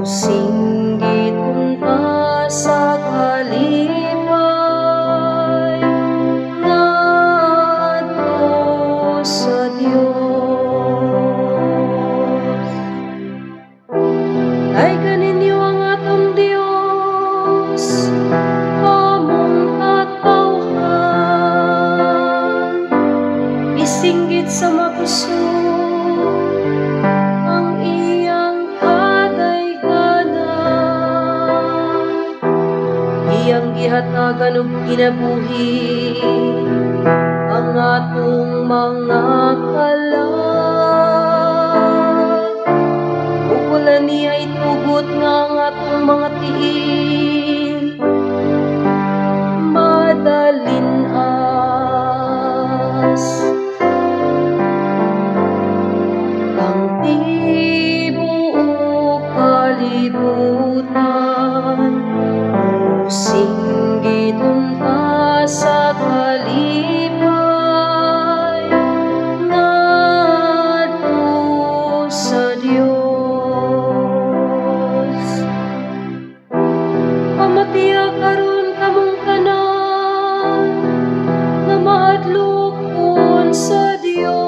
Singgit unta sa kalipay ngadto sa Dios. Ay kaninyo ang atong Dios, among katawhan, isinggit sa mapusok ang iyang kadayganan, iyang gihatagan og kinabuhi ang atong mga kalag. Ug wala niya itugot nga ang atong mga tiil madalinas. Ang tibuok kalibutan singgit unta sa kalipay ngadto sa Dios. Pamatiya karon kamong tanan nga mahadlokon sa Dios,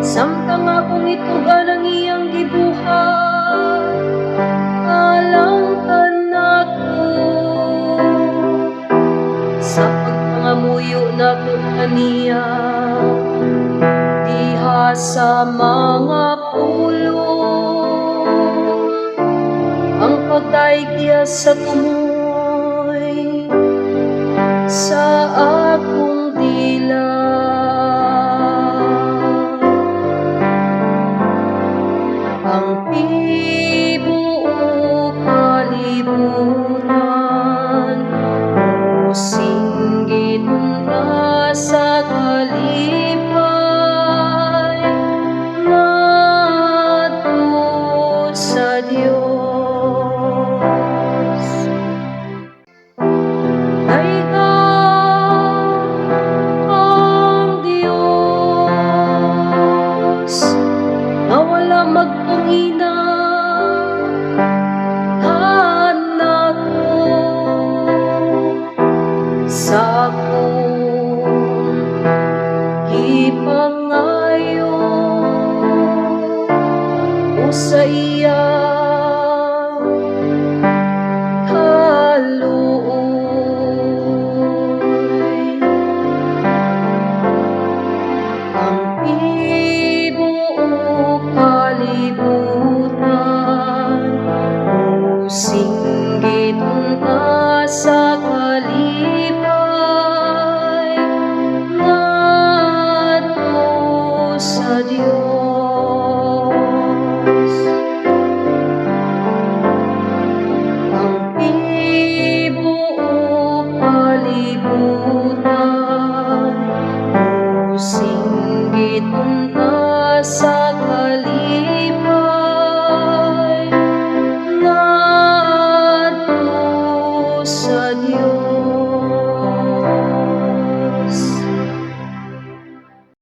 samtang akong itugan ang iyang gibuhat alang kanako sa pagpangamuyo nato kaniya diha sa mga pulong. Ang pagdaigya sa tumoy sa akong dila, ang tibuok kalibutan singgit unta sa kalipay ngadto sa Dios. Ay ang Dios na wala magpangina hanako sa akong gipangayo o sa iya kaluoy. Ang tibuok kalibutan singgit unta sa kalipay ngadto sa Dios. Ang tibuok kalibutan singgit unta sa kalipay